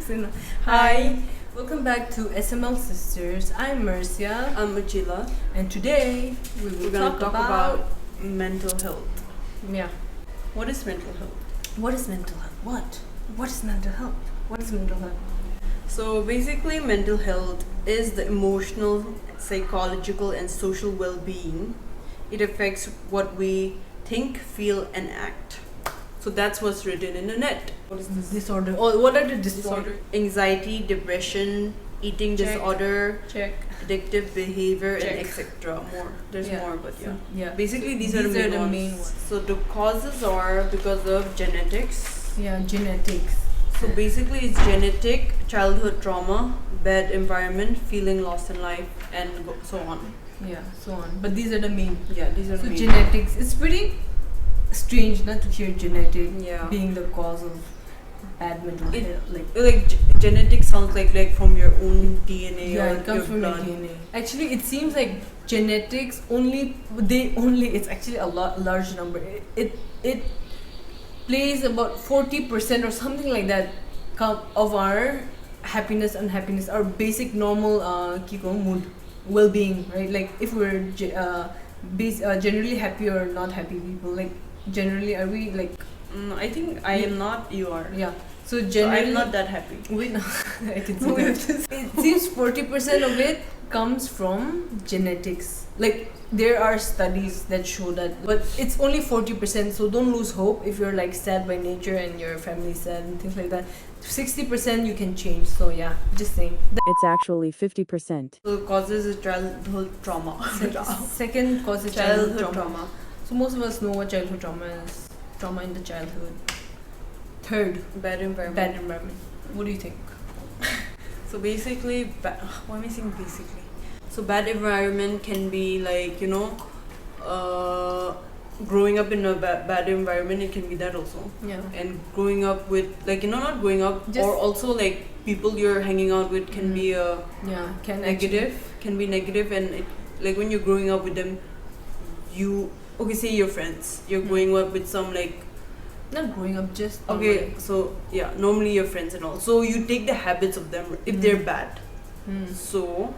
So, hi, welcome back to SML Sisters. I'm Mercia, I'm Majila. and today we will We're gonna talk about mental health. yeah. What is mental health? What is mental health? What is mental health? What is mental health? So basically, mental health is the emotional, psychological, and social well-being. It affects what we think, feel, and act. So that's what's written in the net. What is this? Disorder. Oh, what are the disorders? Anxiety, depression, eating Check. disorder, Check. addictive behavior, Check. and etc. More. There's Yeah. more, but yeah. Yeah. Basically, these are the main ones. ones. So the causes are because of genetics. Yeah, genetics. So basically, it's genetic, childhood trauma, bad environment, feeling lost in life, and so on. Yeah, so on. But these are the main. Yeah, these are So the main. genetics. It's pretty strange not to hear genetic Yeah. being the cause of bad mental It- health. Like genetic sounds like from your own DNA Yeah, or it comes your from your blood. DNA. Actually, it seems like genetics it's actually a large number. It plays about 40% or something like that of our happiness, unhappiness, our basic normal mood, well-being, right? Like if we're generally happy or not happy people, like generally are we like I think I am not. You are. yeah. So So generally I'm not that happy. wait, no, I can see that. It seems 40% of it comes from genetics. Like there are studies that show that, but it's only 40%. So don't lose hope if you're like sad by nature and your family's sad and things like that. 60% you can change. So yeah, just saying. It's actually 50%. So causes is childhood trauma. Second cause is Childhood trauma. So most of us know what childhood trauma is. Trauma in the childhood. Third, Bad environment. bad environment. What do you think? So basically, why am I saying basically? So bad environment can be like growing up in a bad environment. It can be that also, Yeah. and growing up with not growing up, Just- or also like people you're hanging out with can be a Yeah. Can negative. Can be negative, and it, like when you're growing up with them, say your friends. You're growing up with some like. Not growing up, just Okay, so yeah, normally your friends and all. So you take the habits of them if they're bad. Mm. So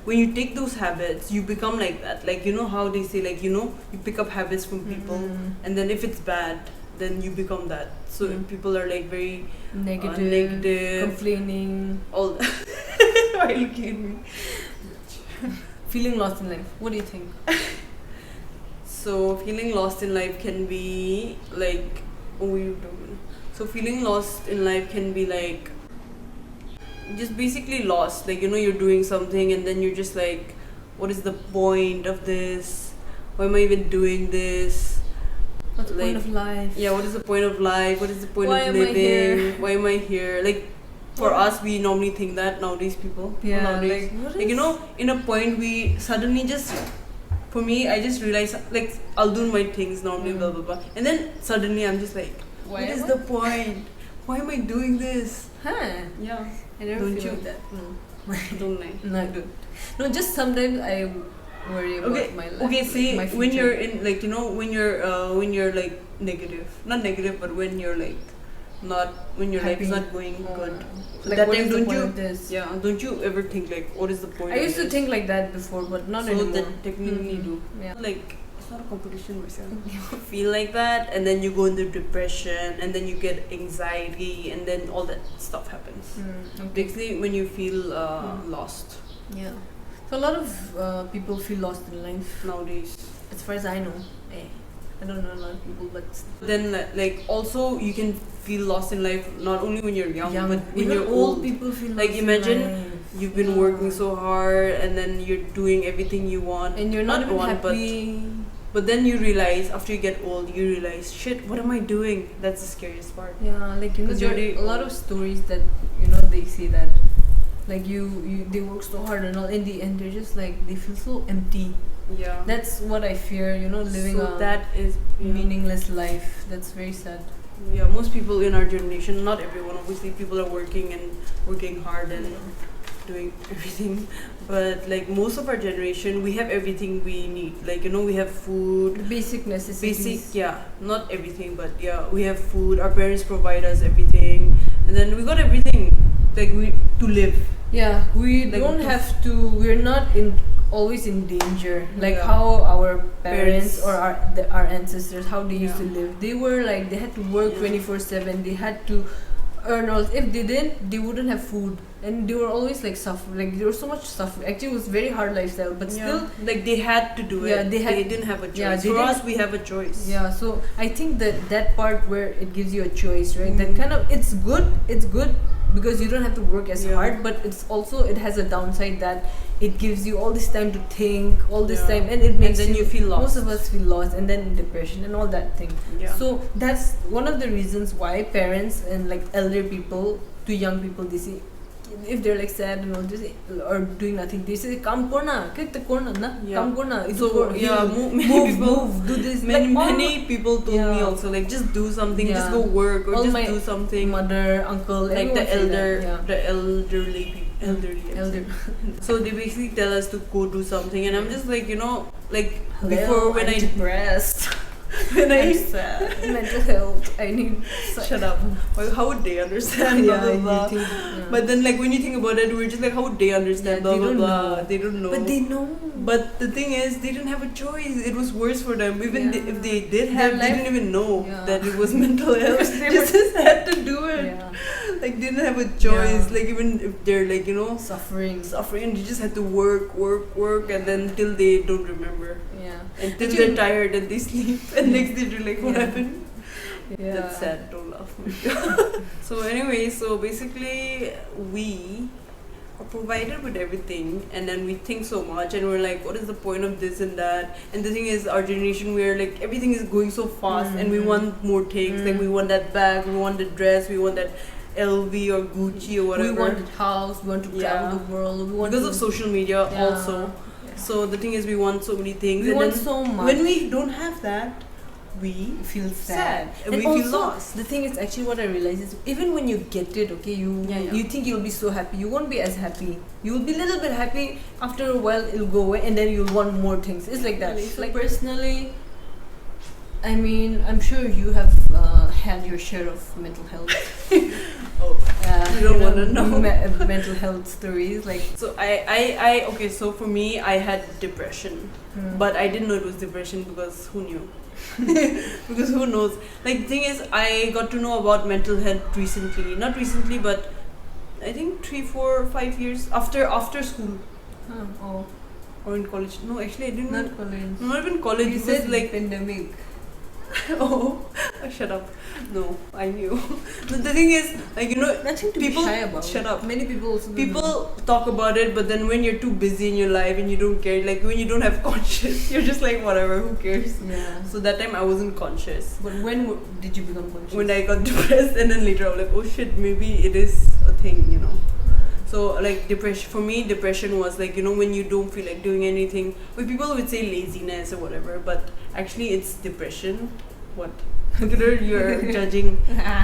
when you take those habits, you become like that. Like how they say you pick up habits from people, and then if it's bad, then you become that. So if people are like very negative, complaining, all that. Why are you looking at me? feeling lost in life. What do you think? So feeling lost in life can be like, oh, you don't. So feeling lost in life can be like just basically lost. Like you're doing something and then you're just like, what is the point of this? Why am I even doing this? What's the Like, point of life? Yeah, what is the point of life? What is the point Why of am I living? here? Why am I here? Like for us, we normally think that nowadays people. Yeah, Nowadays, like, what like is- in a point we suddenly just. For me, I just realize like I'll do my things normally, blah blah blah, and then suddenly I'm just like, Why what is am the point? Why am I doing this? Huh? Yeah, I never Don't feel you? like that. No. don't I? No, I don't. No, just sometimes I worry about Okay, my life. okay. Say my when future. you're in like when you're like negative, not negative, but when you're like not when your life is Happy. not going good. So Like, that what time, is the don't point you? of this? Yeah, don't you ever think like, what is the point? I of used to this? think like that before, but not so anymore. that technically Mhm. do. Yeah. Like it's not a competition, Marcia. You feel like that, and then you go into depression, and then you get anxiety, and then all that stuff happens. Okay. Basically, when you feel lost Yeah. So a lot of people feel lost in life. nowadays. As far as I know, I don't know a lot of people, but Then, like, also you can feel lost in life not only when you're young, but when even you're old people feel Like, lost in imagine life. you've been Yeah. working so hard, and then you're doing everything you want, and you're not even want, happy. but then you realize after you get old, you realize, shit, what am I doing? That's the scariest part. Yeah, like 'Cause there you're are a lot of stories that they say that like you they work so hard and all, in the end they're just like they feel so empty. Yeah. That's what I fear, living so a that is meaningless life. That's very sad. Yeah, most people in our generation, not everyone, obviously, people are working hard and doing everything, but like most of our generation, we have everything we need. Like we have food, Basic necessities. not everything, but yeah, we have food. Our parents provide us everything, and then we got everything. like we to live. Yeah, we Like, don't to- have to. We're not in always in danger. Like Yeah. how our parents Parents. or our ancestors, how they used to Yeah. live. They were like they had to work Yeah. 24/7. They had to earn all. If they didn't, they wouldn't have food, and they were always like suffering. Like there was so much suffering. Actually, it was very hard lifestyle, but still. Like they had to do it. Yeah, they had- didn't have a choice. yeah, they For didn't- us, we have a choice. Yeah, so I think that part where it gives you a choice, right? That Mhm. kind of it's good because you don't have to work as Yeah. hard, but it has a downside that it gives you all this time to think, all this Yeah. time, and it makes and then you feel lost. most of us feel lost, and then depression and all that thing. Yeah. So that's one of the reasons why parents and like elder people to young people, they say if they're like sad and all this or doing nothing, they say काम करना क्या करना ना Yeah. काम करना So, yeah, many people- move do this Many, like all many people told me Yeah. also like just do something, just Yeah. go work or All just my do something. mother, uncle, Like everyone the say that, elder, yeah. the elderly people, elderly. I'm Elder. saying. So they basically tell us to go do something, and I'm just like like Hello, before when I'm I depressed, when I I'm sad, mental health, I need shut up. Well, how would they understand? Blah, yeah, blah, you blah. think, yeah. But then like when you think about it, we're just like how would they understand? Yeah, blah they blah don't blah. know. They don't know. But they know. But the thing is, they didn't have a choice. It was worse for them. Even Yeah. if they did Their have, they life- didn't even know Yeah. that it was mental health. They They just had to do it. Yeah. Like they didn't have a choice. Yeah. Like even if they're like Suffering. suffering, they just had to work, and then till they don't remember, Yeah. and till Did they're you- tired and they sleep, and next day they're like, what Yeah. happened? Yeah. That's sad. Don't laugh. So anyway, so basically we are provided with everything, and then we think so much, and we're like, what is the point of this and that? And the thing is, our generation, we're like, everything is going so fast, and we Mhm. want more things. Like we want that bag, we want the dress, we want that LV or Gucci or whatever. We want a house. We want to travel Yeah. the world. We want because to, of social media Yeah. also. Yeah. So the thing is, we want so many things. We and want then so much. when we don't have that, we feel sad. And we also, feel lost. The thing is, actually, what I realize is, even when you get it, okay, Yeah. you think you'll be so happy. You won't be as happy. You will be a little bit happy. After a while, it'll go away, and then you'll want more things. It's like that. Really? So like personally, I mean, I'm sure you have had your share of mental health. Oh. You don't wanna know. Mental health stories, like. So I okay, so for me I had depression. But I didn't know it was depression because who knew? Because who knows? Like the thing is, I got to know about mental health recently. Not recently, but I think 3, 4, 5 years after school Oh, or in college. No, actually I didn't. not college. Not even college. You It was said like pandemic. oh, shut up. No, I knew. But the thing is, like Nothing to people be shy about. shut up. Many people also don't know. People talk about it, but then when you're too busy in your life and you don't care, like when you don't have conscience, you're just like whatever, who cares? Yeah. So that time I wasn't conscious. But when did you become conscious? When I got depressed, and then later I was like, oh shit, maybe it is a thing. So like depression, for me depression was like when you don't feel like doing anything. Well, people would say laziness or whatever, but actually it's depression. What? Look at her, you're judging.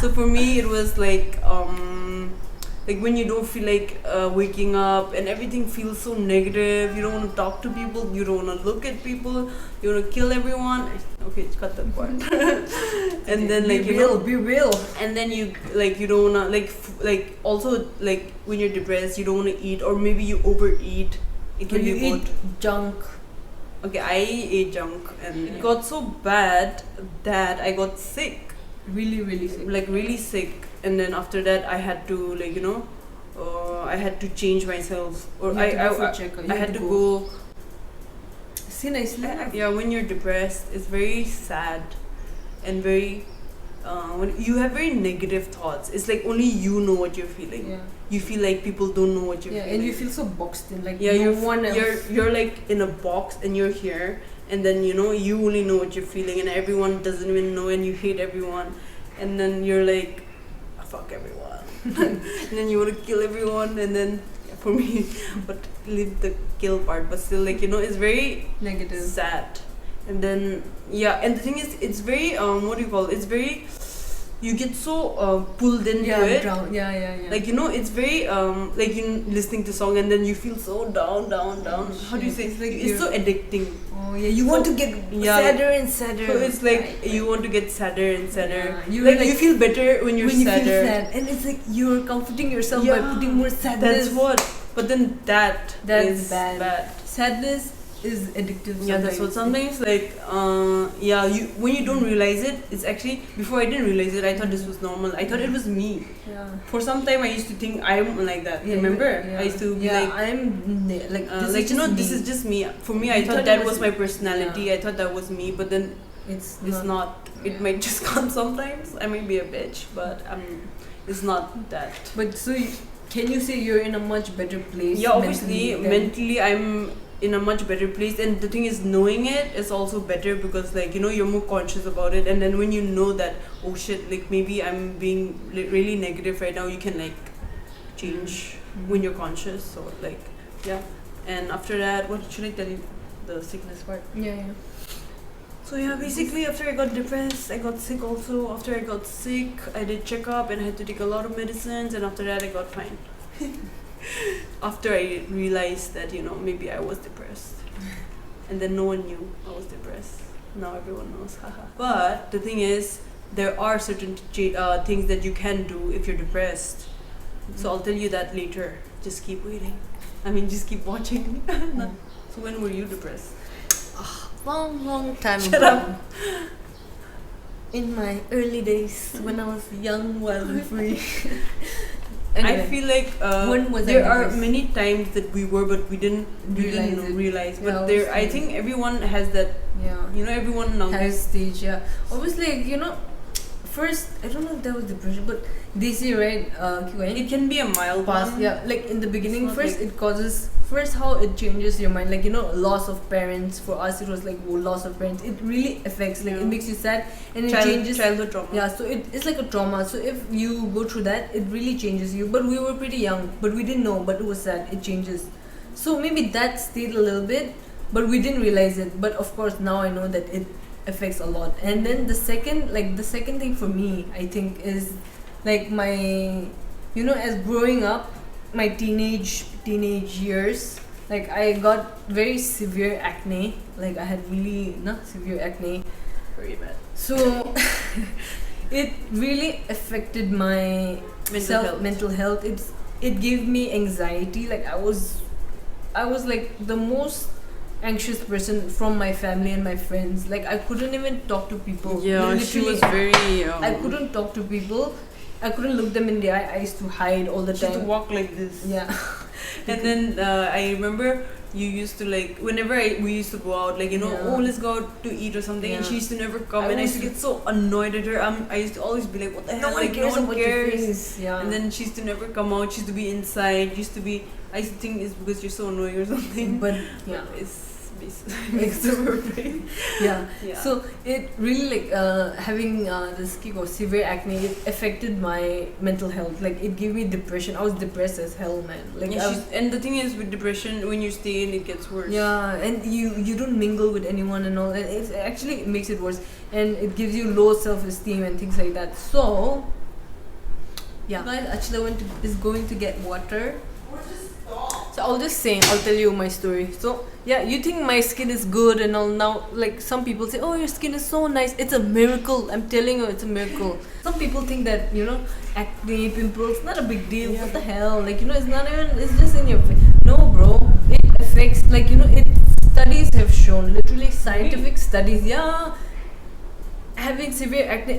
So for me it was like when you don't feel like waking up and everything feels so negative. You don't want to talk to people, you don't want to look at people, you want to kill everyone. Okay, cut that part. And then like be real. and then you don't wanna like also like when you're depressed you don't want to eat, or maybe you overeat. It Or can you be eat both. junk. Okay, I ate junk and Yeah. it got so bad that I got sick, Really, really sick. like really sick. And then after that I had to I had to change myself, or You I had to go for a checkup. You I had to go. See nicely. Yeah, when you're depressed, it's very sad and very. When you have very negative thoughts, it's like only you know what you're feeling. Yeah. You feel like people don't know what you're Yeah, feeling. and you feel so boxed in. Like yeah, no you're one else. you're like in a box and you're here, and then you only know what you're feeling, and everyone doesn't even know, and you hate everyone, and then you're like, fuck everyone, and then you want to kill everyone, and then for me, but leave the kill part, but still it's very Negative. sad. And then and the thing is, it's very what do you call it? It's very you get so pulled into it. Yeah. Like it's very like listening to song and then you feel so down. How do you say? It's like It's so addicting. Oh yeah, you want to get Yeah. sadder and sadder. So it's like Right. you want to get sadder and sadder. Yeah, you Like, like- you feel better when you're when you sadder. feel sad, and it's like you're comforting yourself by Yeah, putting more sadness. That's what. But then that That's is bad. Sadness is addictive. Yeah, that's what. Sometimes like yeah, you when you don't realize it, it's actually before I didn't realize it. I thought this was normal. I thought it was me. Yeah. For some time, I used to think I'm like that. Yeah, Remember? yeah. I used to be yeah, like. I'm like this Like is just this me. is just me. For me, I You thought thought it that was- was my personality. yeah. I thought that was me, but then it's it's not. It might just come sometimes. I may be a bitch, but it's not that. But so can you say you're in a much better place? Yeah, obviously, than- mentally I'm in a much better place, and the thing is, knowing it is also better because like you're more conscious about it, and then when you know that, oh shit, like maybe I'm being really negative right now, you can like change when you're conscious. So like yeah, and after that, what should I tell you? The sickness part. Yeah. So yeah, basically after I got depressed, I got sick also. After I got sick, I did check up and I had to take a lot of medicines, and after that I got fine. After I realized that maybe I was depressed, and then no one knew I was depressed. Now everyone knows, haha. But the thing is, there are certain things that you can do if you're depressed. So I'll tell you that later. Just keep waiting. Just keep watching. So when were you depressed? Long time Shut ago. up. In my early days, when I was young, wild and free. I Anyway, feel like when was I there are depressed? many times that we were, but we didn't realize. But Yeah, there, I obviously. think everyone has that. yeah. Everyone now. Has stage, yeah. Obviously, first, I don't know if that was depression, but they say, right, keep going. It can be a mild Past, one. yeah, like in the beginning, not first like- it causes, first how it changes your mind, like loss of parents. For us, it was like loss of parents. It really affects, like Yeah. it makes you sad, and it changes. Childhood trauma. Yeah, so it's like a trauma. So if you go through that, it really changes you. But we were pretty young, but we didn't know. But it was sad. It changes. So maybe that stayed a little bit, but we didn't realize it. But of course, now I know that it affects a lot. And then the second thing for me, I think, is like my, as growing up, my teenage years. Like I got very severe acne. Like I had really severe acne. Very bad. So it really affected my mental health. It gave me anxiety. Like I was like the most anxious person from my family and my friends. Like I couldn't even talk to people. Yeah, she Literally, was very. I couldn't talk to people. I couldn't look them in the eye. I used to hide all the She used to time. walk like this. Yeah. And then I remember you used to like whenever we used to go out, like Yeah. oh let's go out to eat or something, and Yeah. she used to never come, I and I used to was- get so annoyed at her. I used to always be like, what the hell? No one like, cares no one about your cares. face. Yeah. And then she used to never come out. She used to be inside. Used to be. I used to think it's because you're so annoying or something. but yeah. It's makes her brain. Yeah. Yeah. So it really like having this kick of severe acne, it affected my mental health. Like it gave me depression. I was depressed as hell, man. Like Yeah, I was, and the thing is with depression, when you stay in, it gets worse. yeah, and you don't mingle with anyone and all, and it actually makes it worse, and it gives you low self-esteem and things like that. So yeah, guys, actually is going to get water. So I'll tell you my story. So yeah, you think my skin is good and all now, like some people say, oh, your skin is so nice. It's a miracle. I'm telling you, it's a miracle. Some people think that, acne, pimples, not a big deal. What the hell? Like, it's not even, it's just in your face. No, bro. It affects, like, studies have shown, literally scientific studies, yeah. Having severe acne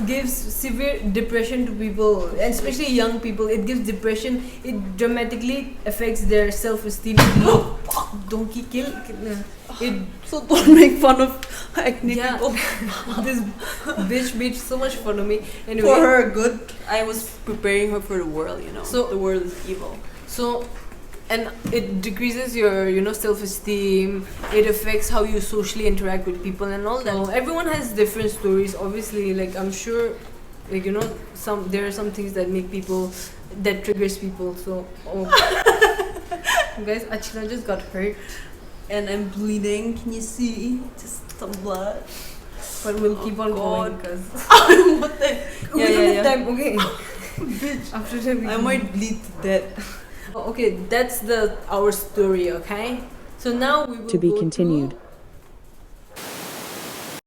gives severe depression to people, and especially young people. It gives depression. It dramatically affects their self-esteem. Donkey kill. It So don't make fun of acne yeah. people. This bitch made so much fun of me. Anyway, For her good. I was preparing her for the world. So- the world is evil. So, and it decreases your, self-esteem. It affects how you socially interact with people and all that. So everyone has different stories. Obviously, like I'm sure, like there are some things that make people, that triggers people. So, guys, Achila just got hurt. And I'm bleeding. Can you see? Just some blood. But we'll keep on going God. because What the? we Yeah, don't yeah, have yeah. time. Okay. Bitch. After that, we I can- might bleed to death. Okay, that's our story. Okay. So now we will To be go continued.